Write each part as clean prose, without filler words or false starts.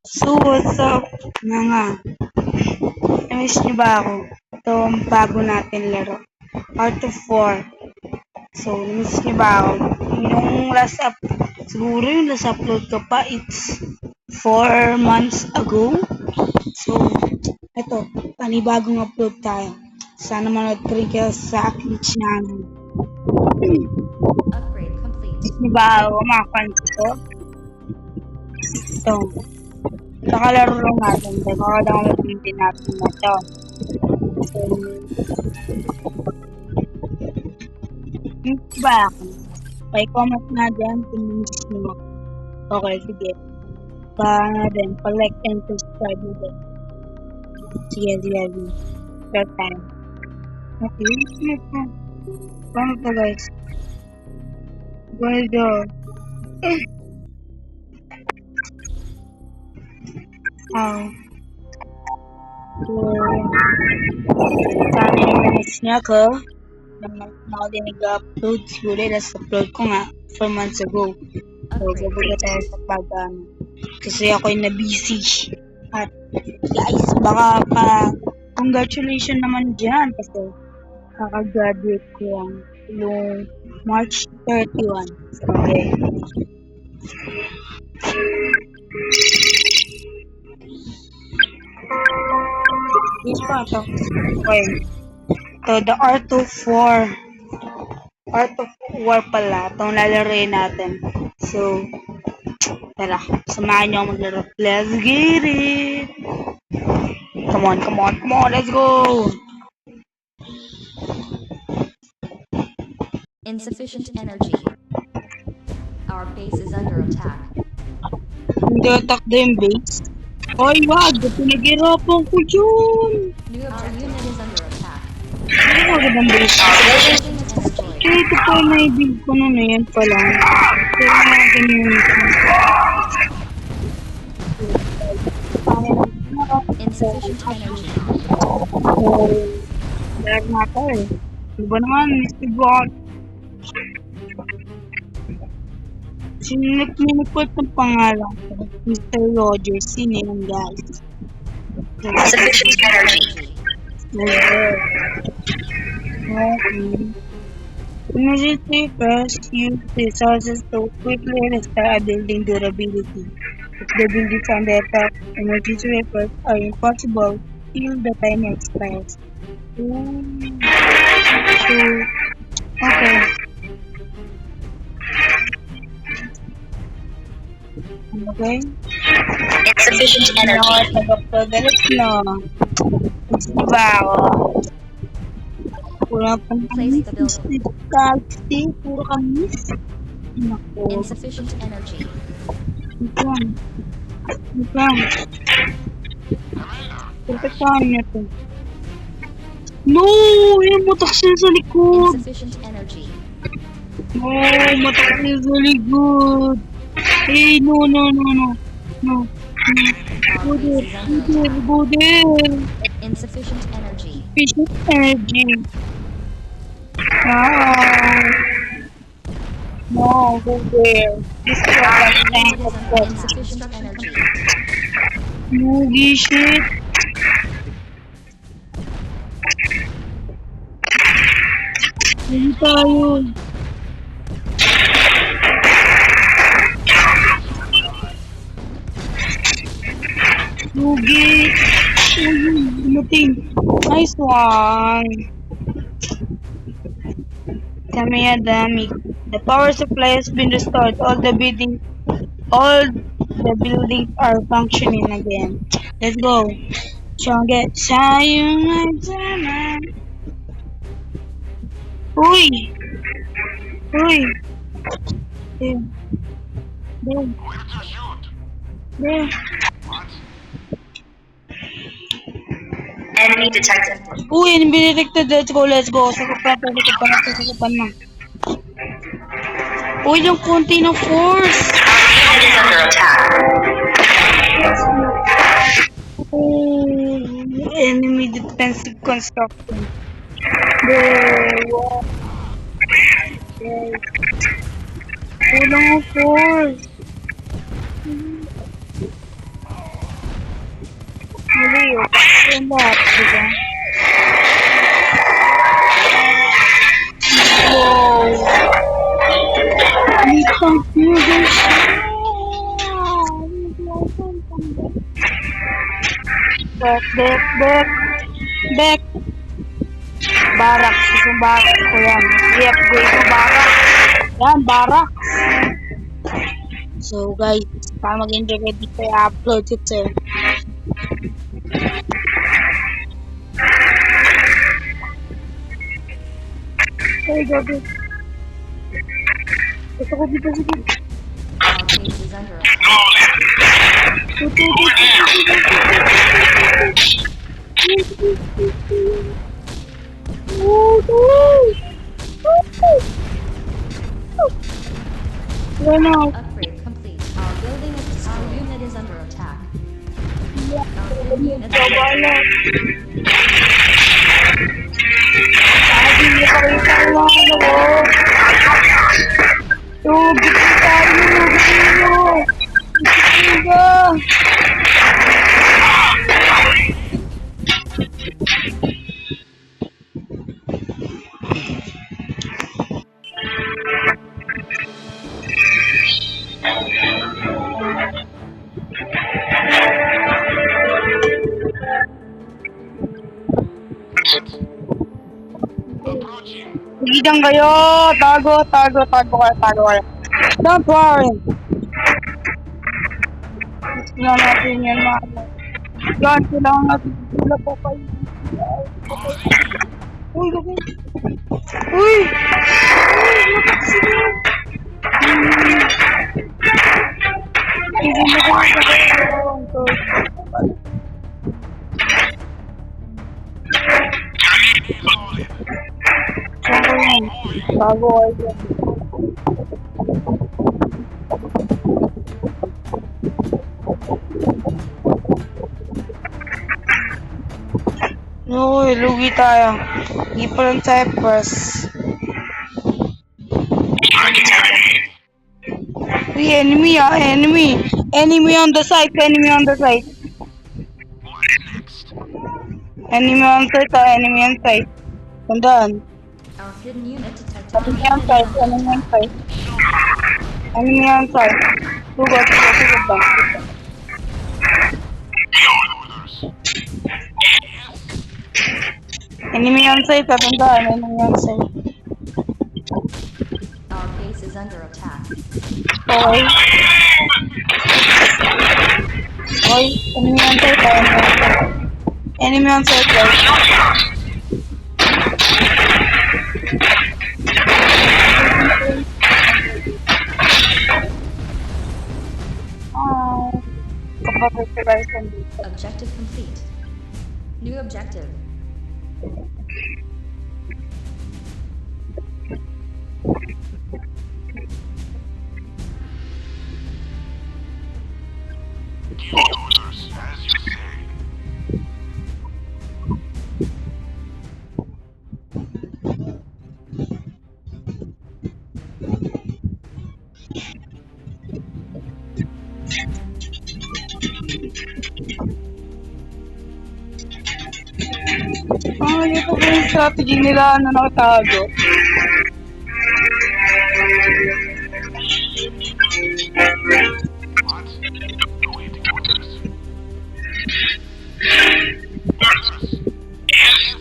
So, what's up? Nga. Na-miss niyo ba ako? Ito ang bago natin laro. Art of War. So, na-miss niyo ba ako? Yung siguro yung last upload ko pa, it's 4 months ago. So, ito, panibagong upload tayo. Sana manood ka rin kayo sa aking channel. Upgrade complete. Miss niyo ba ako, mga fans ko? Ito. Nakalaro lang natin. Makakadownload din natin na ito. So, miss ba ako? Pa-comment na dyan kung miss nyo ako. Okay, sige. Pa-like and subscribe mo din. Sige. Start time. Okay, paano to guys? Go. So, sana yung miss niya ako. Na ako din nag-upload. Siguro last upload ko nga 4 months ago. So, sabuga tayo sa kasi ako'y na-busy. At guys, baka congratulations naman dyan kasi kaka-graduate ko yung March 31. So, okay. This pa ito. Okay. So, the Art of War. Art of War pala. Itong lalaroin natin. So, tara. Samahan nyo ako maglaro. Let's get it! Come on. Let's go! Insufficient energy. Our base is under attack. Hindi attack din yung base. Hoy, wag! Pinaghirapan ko yun! Our unit is under attack. Ano mo agad ang base? Building is destroyed. Kaya ito po na-build ko na yan pa lang. Pero mga ganyan Insufficient energy. Lag na ito eh. Ano ba naman, Mr. God? Sinipot ng pangalan ko. Mr. Rogers. Sino yun, guys? Insufficient energy. Okay. Immediately first use resources to quickly restore a building durability. If the building is under attack, emergency repairs are impossible till the time expires. So, okay. Okay. Insufficient energy. Nag-progress na. Diba ako? Pura pang Place the building. kasi puro kamis. Naku. Insufficient energy. Ito. Perfectahan niya to. No! Yung matak siya sa likod! Insufficient energy. No! Matak siya sa likod! Hey, no. Our base is under attack. Go there! Insufficient energy. Efficient energy. Wow! No, go there. This is what I'm saying. Insufficient energy. Movie shit. Hindi tayo. Lugi. Dumating. Nice one. Kami dami. The power supply has been restored. All the buildings are functioning again. Let's go. Siyangge. Sayang sana. Uy! There. Enemy detected. Uy, enemy detected. Let's go. Sakupan na. Uy, yung konti ng force. Unit is under attack. Enemy defensive construction. Kulang ang force. kayo. Yung lahat, diba? Wow. Isang noodles. Back, back, back. Back. Barak. Isang barak ko yan. I-upgrade ko barak. Yan, barak. So guys, para mag-enjoy kayo dito, i-upload ito. Ay, gabi. Ito ko dito, sige. Our base is under attack. Ano? Upgrade complete. Our unit is under attack. Our hidden unit Lagi niyo pa rin tayo ano ko. Tubig tayo, tubig. Bigyan kayo! Tago kayo. Don't worry. Kailangan natin yan, mga yan, kailangan natin. Wala po kayo. Uy, laki. Uy! Lapit sila. Hindi na ko Bago kayo dyan. Uy, lugi tayo. Hindi pa lang tayo first. Uy, enemy enemy. Enemy on the side, Enemy on site, enemy on site. Tandaan. Our hidden unit detected. Enemy on site. Sugod lang. Enemy on site, tandaan. Enemy on site. Our base is under attack. Okay. Okay, enemy on site, enemy on site, guys. Kapag guys nandito. Objective complete. New objective. Orders, as you say. Ito po yung strategy nila na nakatago. What? Awaiting orders. Orders. Yes.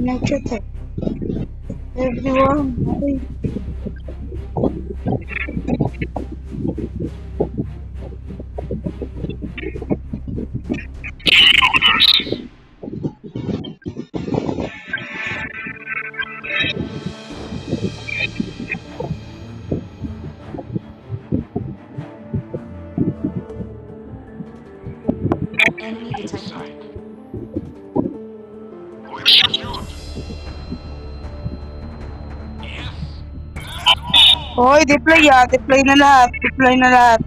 Nag-chat eh. Everyone, okay. Enemy detected. Quick shoot. Yes. Hoy, deploy deploy na lahat, deploy na lahat.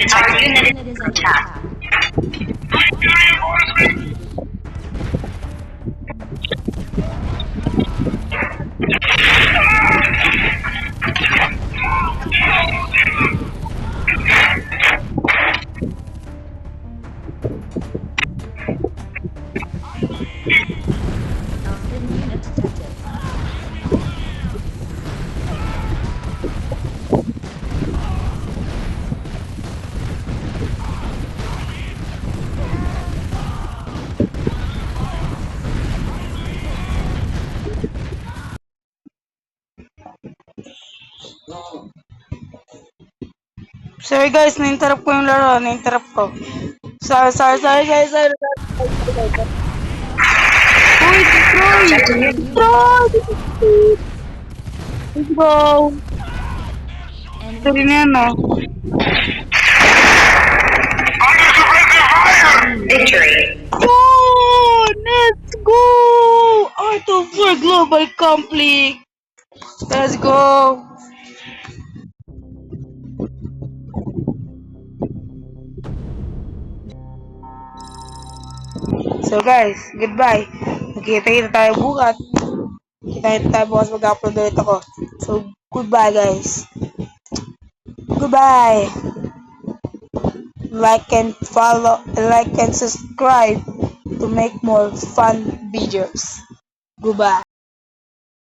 Our unit is under attack. Our hidden unit detected. Sorry guys, na-interrupt ko yung laro, na-interrupt ko. Sorry guys, sorry. Uy, destroy! Destroy! Let's go! Enemy Sorry na yan, no? Oh, let's go! Art of War Global Conflict! Let's go! So guys, goodbye. Magkita-kita tayo bukas. Kita-kita tayo bukas mag-upload ulit ako. So, goodbye guys. Goodbye. Like and follow, like and subscribe to make more fun videos. Goodbye.